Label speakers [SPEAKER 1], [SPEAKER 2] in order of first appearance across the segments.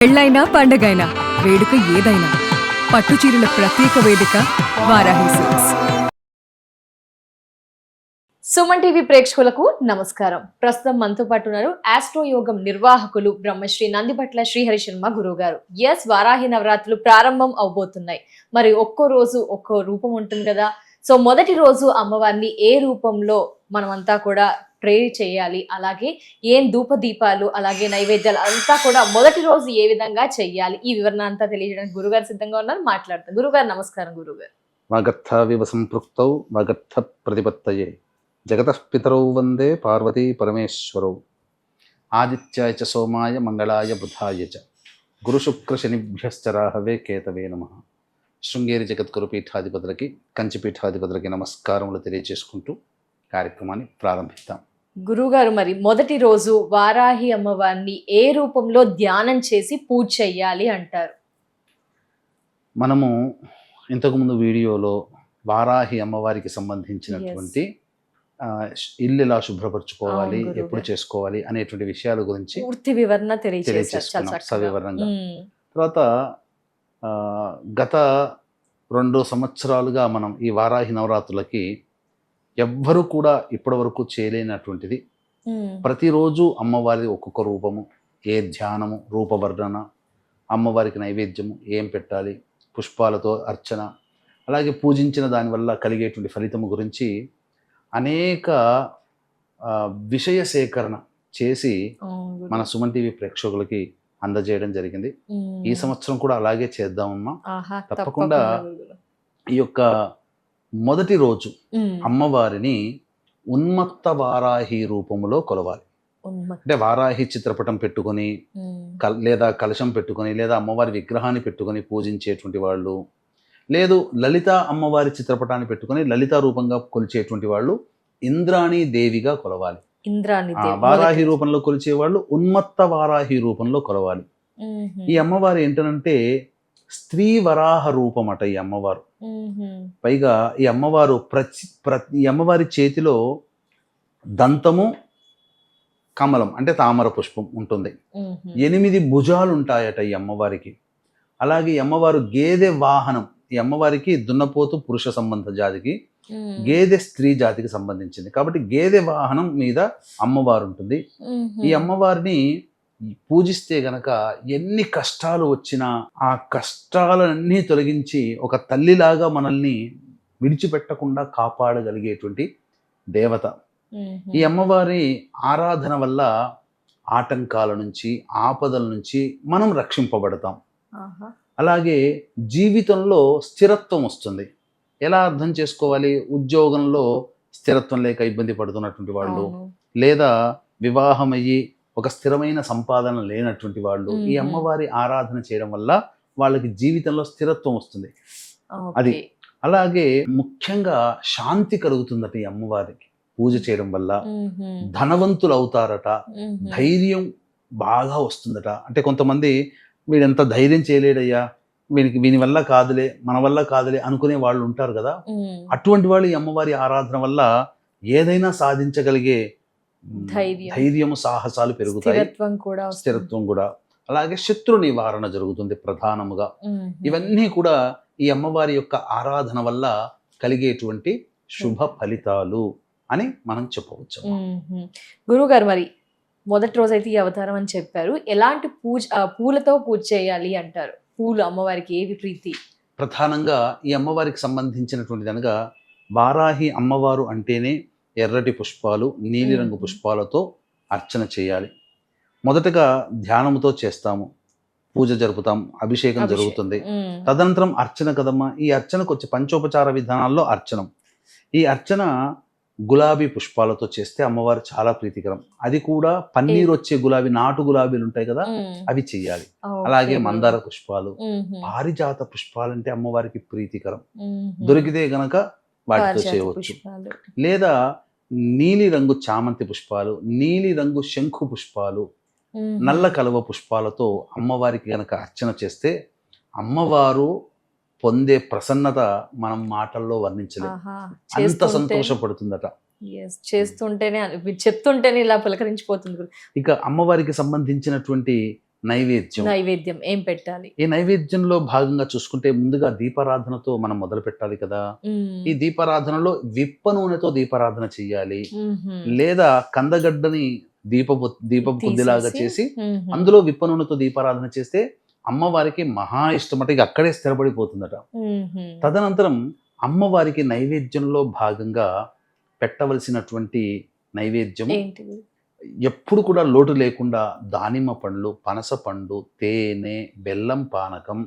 [SPEAKER 1] పెళ్ళైనా పండగైనా వేడుక ఏదైనా పట్టుచీరల ప్రత్యేక వేదిక వారాహి సిల్క్స్.
[SPEAKER 2] సుమన్ టీవీ ప్రేక్షకులకు నమస్కారం. ప్రస్తుతం మనతో పాటు ఉన్నారు ఆస్ట్రో యోగం నిర్వాహకులు బ్రహ్మశ్రీ నందిబట్ల శ్రీహరి శర్మ గురువు గారు. వారాహి నవరాత్రులు ప్రారంభం అవబోతున్నాయి. మరి ఒక్కో రోజు ఒక్కో రూపం ఉంటుంది కదా. సో మొదటి రోజు అమ్మవారిని ఏ రూపంలో మనమంతా కూడా ప్రే చేయాలి, అలాగే ఏం ధూప దీపాలు అలాగే నైవేద్యాలు అంతా కూడా మొదటి రోజు ఏ విధంగా చెయ్యాలి, ఈ వివరణ అంతా తెలియజేయడానికి గురుగారు సిద్ధంగా ఉన్నారు. మాట్లాడతారు. గురుగారు నమస్కారం. గురుగారు
[SPEAKER 3] వాగర్థావివ సంపృక్తౌ వాగర్థ ప్రతిపత్తయే జగతః పితరౌ వందే పార్వతీ పరమేశ్వరౌ ఆదిత్యాయ చ సోమాయ మంగళాయ బుధాయ చ గురుశుక్రశనిభ్యశ్చ రాహవే కేతవే నమః. శృంగేరి జగద్గురు పీఠాధిపతులకి, కంచి పీఠాధిపతులకి నమస్కారములు తెలియజేసుకుంటూ కార్యక్రమాన్ని ప్రారంభిద్దాం.
[SPEAKER 2] గురుగారు, మరి మొదటి రోజు వారాహి అమ్మవారిని ఏ రూపంలో ధ్యానం చేసి పూజ చెయ్యాలి అంటారు?
[SPEAKER 3] మనము ఇంతకుముందు వీడియోలో వారాహి అమ్మవారికి సంబంధించినటువంటి ఇల్లు ఎలా శుభ్రపరచుకోవాలి, ఎప్పుడు చేసుకోవాలి అనేటువంటి విషయాల గురించి
[SPEAKER 2] పూర్తి వివరణ
[SPEAKER 3] తెలియజేసుకున్నాం సవివరంగా. తర్వాత గత 2 సంవత్సరాలుగా మనం ఈ వారాహి నవరాత్రులకి ఎవ్వరు కూడా ఇప్పటి వరకు చేయలేనటువంటిది, ప్రతిరోజు అమ్మవారి ఒక్కొక్క రూపము, ఏ ధ్యానము, రూపవర్ణన, అమ్మవారికి నైవేద్యము ఏం పెట్టాలి, పుష్పాలతో అర్చన, అలాగే పూజించిన దానివల్ల కలిగేటువంటి ఫలితము గురించి అనేక విషయ సేకరణ చేసి మన సుమన్ టీవీ ప్రేక్షకులకి అందజేయడం జరిగింది. ఈ సంవత్సరం కూడా అలాగే చేద్దామమ్మా. తప్పకుండా ఈ యొక్క మొదటి రోజు అమ్మవారిని ఉన్మత్త వారాహి రూపములో కొలవాలి. అంటే వారాహి చిత్రపటం పెట్టుకొని లేదా కలశం పెట్టుకొని లేదా అమ్మవారి విగ్రహాన్ని పెట్టుకొని పూజించేటువంటి వాళ్ళు, లేదు లలిత అమ్మవారి చిత్రపటాన్ని పెట్టుకొని లలిత రూపంగా కొలిచేటువంటి వాళ్ళు ఇంద్రాణి దేవిగా కొలవాలి. వారాహి రూపంలో కొలిచే వాళ్ళు ఉన్మత్త వారాహి రూపంలో కొలవాలి. ఈ అమ్మవారు ఏంటనంటే స్త్రీ వరాహ రూపం అట ఈ అమ్మవారు. పైగా ఈ అమ్మవారు ఈ అమ్మవారి చేతిలో దంతము, కమలం అంటే తామర పుష్పం ఉంటుంది. 8 భుజాలు ఉంటాయట ఈ అమ్మవారికి. అలాగే ఈ అమ్మవారు గేదె వాహనం. ఈ అమ్మవారికి దున్నపోతు పురుష సంబంధ జాతికి, గేదె స్త్రీ జాతికి సంబంధించింది. కాబట్టి గేదె వాహనం మీద అమ్మవారు ఉంటుంది. ఈ అమ్మవారిని పూజిస్తే గనక ఎన్ని కష్టాలు వచ్చినా ఆ కష్టాలన్నీ తొలగించి ఒక తల్లిలాగా మనల్ని విడిచిపెట్టకుండా కాపాడగలిగేటువంటి దేవత. ఈ అమ్మవారి ఆరాధన వల్ల ఆటంకాల నుంచి, ఆపదల నుంచి మనం రక్షింపబడతాం. అలాగే జీవితంలో స్థిరత్వం వస్తుంది. ఎలా అర్థం చేసుకోవాలి? ఉద్యోగంలో స్థిరత్వం లేక ఇబ్బంది పడుతున్నటువంటి వాళ్ళు, లేదా వివాహమయ్యి ఒక స్థిరమైన సంపాదన లేనటువంటి వాళ్ళు ఈ అమ్మవారి ఆరాధన చేయడం వల్ల వాళ్ళకి జీవితంలో స్థిరత్వం వస్తుంది. అది అలాగే ముఖ్యంగా శాంతి కలుగుతుందట ఈ అమ్మవారికి పూజ చేయడం వల్ల. ధనవంతులు అవుతారట, ధైర్యం బాగా వస్తుందట. అంటే కొంతమంది వీడంత ధైర్యం చేయలేడయ్యా, వీని వల్ల కాదులే, మన వల్ల కాదులే అనుకునే వాళ్ళు ఉంటారు కదా. అటువంటి వాళ్ళు ఈ అమ్మవారి ఆరాధన వల్ల ఏదైనా సాధించగలిగే ధైర్యము, సాహసాలు పెరుగుతాయి, స్థిరత్వం కూడా. అలాగే శత్రు నివారణ జరుగుతుంది ప్రధానముగా. ఇవన్నీ కూడా ఈ అమ్మవారి యొక్క ఆరాధన వల్ల కలిగేటువంటి శుభ ఫలితాలు అని మనం చెప్పవచ్చు.
[SPEAKER 2] గురుగారు, మరి మొదటి రోజు అయితే ఈ అవతారం అని చెప్పారు. ఎలాంటి పూలతో పూజ చేయాలి అంటారు? పూలు అమ్మవారికి ఏవి ప్రీతి?
[SPEAKER 3] ప్రధానంగా ఈ అమ్మవారికి సంబంధించినటువంటిది అనగా, వారాహి అమ్మవారు అంటేనే ఎర్రటి పుష్పాలు, నీలిరంగు పుష్పాలతో అర్చన చేయాలి. మొదటగా ధ్యానముతో చేస్తాము, పూజ జరుపుతాం, అభిషేకం జరుగుతుంది. తదనంతరం అర్చన కదమ్మా. ఈ అర్చనకు వచ్చే పంచోపచార విధానాల్లో అర్చనం. ఈ అర్చన గులాబీ పుష్పాలతో చేస్తే అమ్మవారు చాలా ప్రీతికరం. అది కూడా పన్నీరు వచ్చే గులాబీ, నాటు గులాబీలు ఉంటాయి కదా, అవి చెయ్యాలి. అలాగే మందార పుష్పాలు, పారిజాత పుష్పాలంటే అమ్మవారికి ప్రీతికరం. దొరికితే గనక వాటితో చేయవచ్చు. లేదా నీలి రంగు చామంతి పుష్పాలు, నీలి రంగు శంఖు పుష్పాలు, నల్ల కలువ పుష్పాలతో అమ్మవారికి గనక అర్చన చేస్తే అమ్మవారు పొందే ప్రసన్నత మనం మాటల్లో వర్ణించలేం. అంత సంతోషపడుతుందట.
[SPEAKER 2] చేస్తుంటేనే, చెప్తుంటేనే ఇలా పులకరించిపోతుంది.
[SPEAKER 3] ఇక అమ్మవారికి సంబంధించినటువంటి
[SPEAKER 2] నైవేద్యం ఏం పెట్టాలి?
[SPEAKER 3] ఈ నైవేద్యంలో భాగంగా చూసుకుంటే ముందుగా దీపారాధనతో మనం మొదలు పెట్టాలి కదా. ఈ దీపారాధనలో విప్ప నూనెతో దీపారాధన చెయ్యాలి. లేదా కందగడ్డని దీపపు కొద్దిలాగా చేసి అందులో విప్ప నూనెతో దీపారాధన చేస్తే అమ్మవారికి మహా ఇష్టమట, ఇక అక్కడే స్థిరపడిపోతుందట. తదనంతరం అమ్మవారికి నైవేద్యంలో భాగంగా పెట్టవలసినటువంటి నైవేద్యం ఎప్పుడు కూడా లోటు లేకుండా దానిమ్మ పండ్లు, పనస పండు, తేనె, బెల్లం పానకం,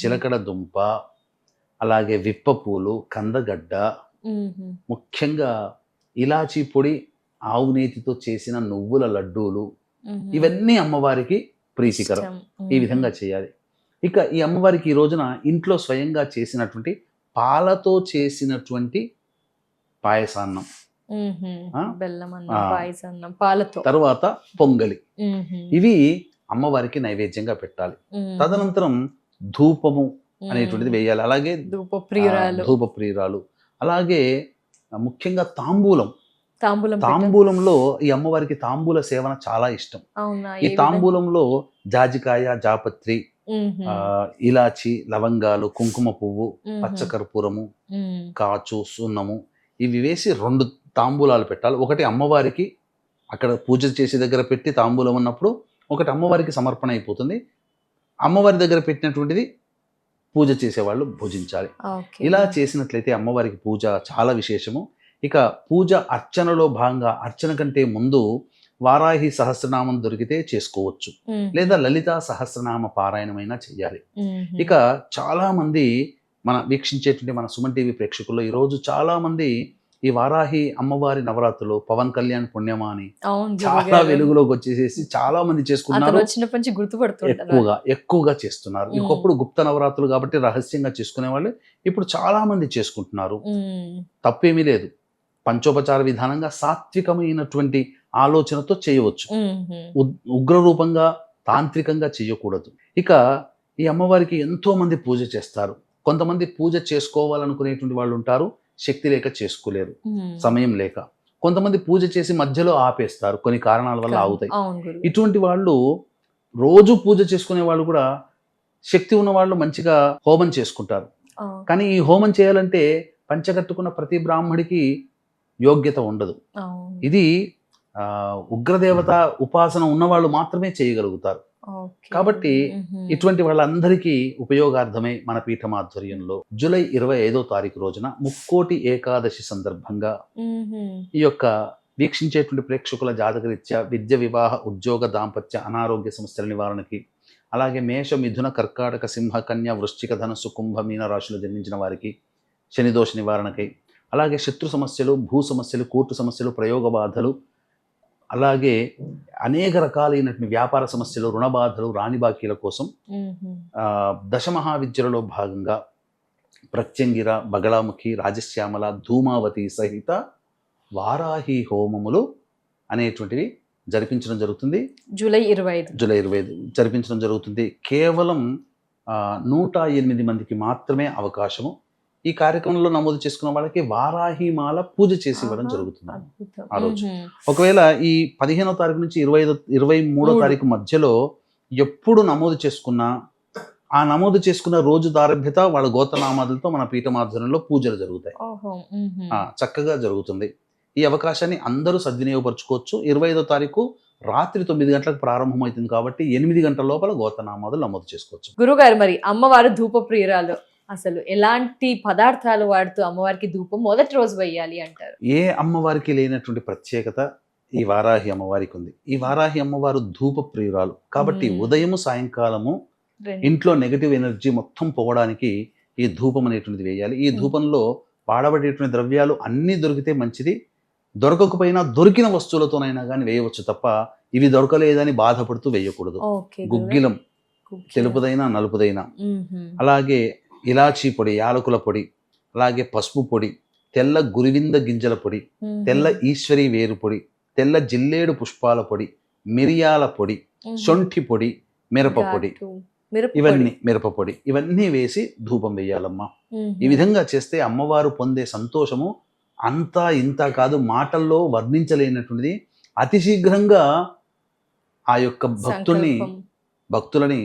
[SPEAKER 3] చిలకడ దుంప, అలాగే విప్ప పూలు, కందగడ్డ, ముఖ్యంగా ఇలాచీ పొడి, ఆవు నేతితో చేసిన నువ్వుల లడ్డూలు, ఇవన్నీ అమ్మవారికి ప్రీతికరం. ఈ విధంగా చేయాలి. ఇక ఈ అమ్మవారికి ఈ రోజున ఇంట్లో స్వయంగా చేసినటువంటి పాలతో చేసినటువంటి పాయసాన్నం,
[SPEAKER 2] పాలతో,
[SPEAKER 3] తర్వాత పొంగలి, ఇవి అమ్మవారికి నైవేద్యంగా పెట్టాలి. తదనంతరం ధూపము అనేటువంటిది వేయాలి. అలాగే ధూప ప్రియురాలు, అలాగే ముఖ్యంగా తాంబూలంలో ఈ అమ్మవారికి తాంబూల సేవన చాలా ఇష్టం. ఈ తాంబూలంలో జాజికాయ, జాపత్రి, ఇలాచి, లవంగాలు, కుంకుమ పువ్వు, పచ్చకర్పూరము, కాచు, సున్నము, ఇవి వేసి 2 తాంబూలాలు పెట్టాలి. ఒకటి అమ్మవారికి అక్కడ పూజ చేసే దగ్గర పెట్టి తాంబూలం ఉన్నప్పుడు, ఒకటి అమ్మవారికి సమర్పణ అయిపోతుంది. అమ్మవారి దగ్గర పెట్టినటువంటిది పూజ చేసేవాళ్ళు భుజించాలి. ఇలా చేసినట్లయితే అమ్మవారికి పూజ చాలా విశేషము. ఇక పూజ అర్చనలో భాగంగా అర్చన కంటే ముందు వారాహి సహస్రనామం దొరికితే చేసుకోవచ్చు, లేదా లలితా సహస్రనామ పారాయణమైనా చెయ్యాలి. ఇక చాలా మంది వీక్షించేటువంటి మన సుమన్ టీవీ ప్రేక్షకుల్లో ఈరోజు చాలా మంది ఈ వారాహి అమ్మవారి నవరాత్రులు పవన్ కళ్యాణ్ పుణ్యమా అని చాలా వెలుగులోకి వచ్చేసేసి చాలా మంది చేసుకున్నారు, ఎక్కువగా చేస్తున్నారు. ఒకప్పుడు గుప్త నవరాత్రులు కాబట్టి రహస్యంగా చేసుకునే వాళ్ళు ఇప్పుడు చాలా మంది చేసుకుంటున్నారు. తప్పేమీ లేదు. పంచోపచార విధానంగా సాత్వికమైనటువంటి ఆలోచనతో చేయవచ్చు, ఉగ్రరూపంగా తాంత్రికంగా చేయకూడదు. ఇక ఈ అమ్మవారికి ఎంతో మంది పూజ చేస్తారు. కొంతమంది పూజ చేసుకోవాలనుకునేటువంటి వాళ్ళు ఉంటారు, శక్తి లేక చేసుకోలేరు, సమయం లేక. కొంతమంది పూజ చేసి మధ్యలో ఆపేస్తారు, కొన్ని కారణాల వల్ల ఆగుతాయి. ఇటువంటి వాళ్ళు రోజు పూజ చేసుకునే వాళ్ళు కూడా శక్తి ఉన్న వాళ్ళు మంచిగా హోమం చేసుకుంటారు. కానీ ఈ హోమం చేయాలంటే పంచగట్టుకున్న ప్రతి బ్రాహ్మడికి యోగ్యత ఉండదు. ఇది ఉగ్రదేవత ఉపాసన ఉన్నవాళ్ళు మాత్రమే చేయగలుగుతారు. కాబట్టి ఇటువంటి వాళ్ళందరికీ ఉపయోగార్థమై మన పీఠమాధ్వర్యంలో జూలై 25వ తారీఖు రోజున ముక్కోటి ఏకాదశి సందర్భంగా ఈ యొక్క వీక్షించేటువంటి ప్రేక్షకుల జాతకరీత్యా విద్య, వివాహ, ఉద్యోగ, దాంపత్య, అనారోగ్య సమస్యల నివారణకి, అలాగే మేష, మిథున, కర్కాటక, సింహ, కన్య, వృశ్చిక, ధనుస్సు, కుంభ, మీన రాశులు జన్మించిన వారికి శనిదోష నివారణకై, అలాగే శత్రు సమస్యలు, భూ సమస్యలు, కోర్టు సమస్యలు, ప్రయోగ బాధలు, అలాగే అనేక రకాలైనటువంటి వ్యాపార సమస్యలు, రుణ బాధలు, రాణి బాకీల కోసం దశమహావిద్యలలో భాగంగా ప్రత్యంగిర, బగళాముఖి, రాజశ్యామల, ధూమావతి సహిత వారాహి హోమములు అనేటువంటివి జరిపించడం జరుగుతుంది. జూలై 25 జరిపించడం జరుగుతుంది. కేవలం 108 మందికి మాత్రమే అవకాశము. ఈ కార్యక్రమంలో నమోదు చేసుకున్న వాళ్ళకి వారాహి మాల పూజ చేసి ఇవ్వడం జరుగుతుంది ఆ రోజు. ఒకవేళ ఈ 15వ తారీఖు నుంచి 23వ తారీఖు మధ్యలో ఎప్పుడు నమోదు చేసుకున్నా ఆ నమోదు చేసుకున్న రోజు దారభ్యత వాళ్ళ గోత్రనామాదులతో మన పీఠమాధ్వర్యంలో పూజలు జరుగుతాయి. చక్కగా జరుగుతుంది. ఈ అవకాశాన్ని అందరూ సద్వినియోగపరచుకోవచ్చు. 25వ తారీఖు రాత్రి 9 గంటలకు ప్రారంభమవుతుంది కాబట్టి 8 గంటల లోపల గోత్రనామాదులు నమోదు చేసుకోవచ్చు.
[SPEAKER 2] గురుగారు, మరి అమ్మవారు ధూప ప్రియురాలు, అసలు ఎలాంటి పదార్థాలు వాడుతూ అమ్మవారికి ధూపం మొదటి రోజు వేయాలి అంటారు?
[SPEAKER 3] ఏ అమ్మవారికి లేనటువంటి ప్రత్యేకత ఈ వారాహి అమ్మవారికి ఉంది. ఈ వారాహి అమ్మవారు ధూప ప్రియురాలు కాబట్టి ఉదయము, సాయంకాలము ఇంట్లో నెగటివ్ ఎనర్జీ మొత్తం పోవడానికి ఈ ధూపం అనేటువంటిది వేయాలి. ఈ ధూపంలో వాడబడేటువంటి ద్రవ్యాలు అన్నీ దొరికితే మంచిది, దొరకకపోయినా దొరికిన వస్తువులతోనైనా కానీ వేయవచ్చు తప్ప ఇవి దొరకలేదని బాధపడుతూ వేయకూడదు. గుగ్గిలం, తెలుపుదైనా నలుపుదైనా, అలాగే ఇలాచీ పొడి, యాలకుల పొడి, అలాగే పసుపు పొడి, తెల్ల గురివింద గింజల పొడి, తెల్ల ఈశ్వరి వేరు పొడి, తెల్ల జిల్లేడు పుష్పాల పొడి, మిరియాల పొడి, శొంఠి పొడి, మిరప పొడి, ఇవన్నీ వేసి ధూపం వేయాలమ్మా. ఈ విధంగా చేస్తే అమ్మవారు పొందే సంతోషము అంతా ఇంత కాదు, మాటల్లో వర్ణించలేనటువంటిది. అతి శీఘ్రంగా ఆ యొక్క భక్తులని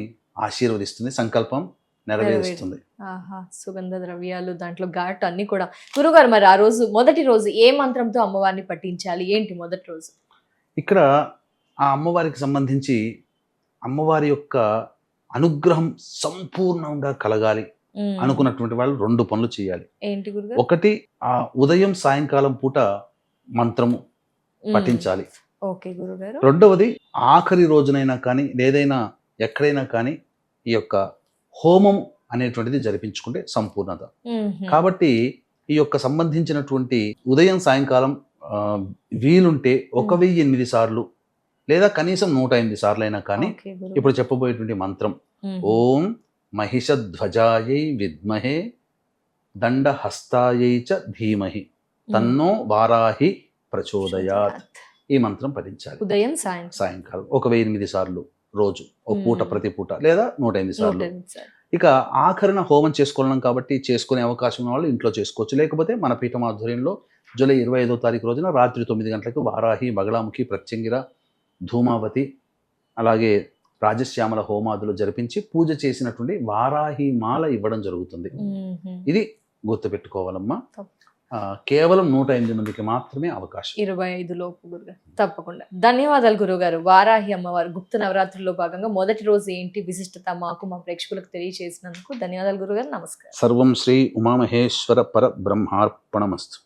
[SPEAKER 3] ఆశీర్వదిస్తుంది, సంకల్పం నెరవేరుస్తుంది.
[SPEAKER 2] ఆహా, సుగంధ ద్రవ్యాలు, దాంట్లో ఘాట్ అన్ని కూడా. గురుగారు, మరి ఆ రోజు మొదటి రోజు ఏ మంత్రంతో అమ్మవారిని పట్టించాలి, ఏంటి మొదటి రోజు?
[SPEAKER 3] ఇక్కడ ఆ అమ్మవారికి సంబంధించి అమ్మవారి యొక్క అనుగ్రహం సంపూర్ణంగా కలగాలి అనుకున్నటువంటి వాళ్ళు 2 పనులు చేయాలి.
[SPEAKER 2] ఏంటి గురుగారు?
[SPEAKER 3] ఒకటి, ఆ ఉదయం సాయంకాలం పూట మంత్రము పఠించాలి.
[SPEAKER 2] ఓకే గురుగారు.
[SPEAKER 3] రెండవది, ఆఖరి రోజునైనా కానీ లేదైనా ఎక్కడైనా కానీ ఈ యొక్క హోమం అనేటువంటిది జరిపించుకుంటే సంపూర్ణత. కాబట్టి ఈ యొక్క సంబంధించినటువంటి ఉదయం సాయంకాలం వీలుంటే 1008 సార్లు లేదా కనీసం 108 సార్లు అయినా కానీ
[SPEAKER 2] ఓకే గురుగారు.
[SPEAKER 3] ఇప్పుడు చెప్పబోయేటువంటి మంత్రం ఓం మహిషధ్వజాయై విద్మహే దండహస్తాయై చ ధీమహి తన్నో వారాహి ప్రచోదయాత్. ఈ మంత్రం పఠించాలి
[SPEAKER 2] ఉదయం
[SPEAKER 3] సాయంకాలం 1008 సార్లు రోజు, ఒక పూట ప్రతి పూట, లేదా 108 సార్లు. ఇక ఆఖరణ హోమం చేసుకోలేం కాబట్టి చేసుకునే అవకాశం ఉన్న వాళ్ళు ఇంట్లో చేసుకోవచ్చు. లేకపోతే మన పీఠం ఆధ్వర్యంలో జూలై 25వ తారీఖు రోజున రాత్రి 9 గంటలకు వారాహి, బగళాముఖి, ప్రత్యంగిర, ధూమావతి, అలాగే రాజశ్యామల హోమాదులు జరిపించి పూజ చేసినటువంటి వారాహి మాల ఇవ్వడం జరుగుతుంది. ఇది గుర్తుపెట్టుకోవాలమ్మా. కేవలం 108 మందికి మాత్రమే అవకాశం.
[SPEAKER 2] 25 లోపు గురుగారు. తప్పకుండా. ధన్యవాదాలు గురుగారు. వారాహి అమ్మవారు గుప్త నవరాత్రుల్లో భాగంగా మొదటి రోజు ఏంటి విశిష్టత మాకు మా ప్రేక్షకులకు తెలియజేసినందుకు ధన్యవాదాలు గురుగారు. నమస్కారం.
[SPEAKER 3] సర్వం శ్రీ ఉమామహేశ్వర పర బ్రహ్మార్పణమస్తు.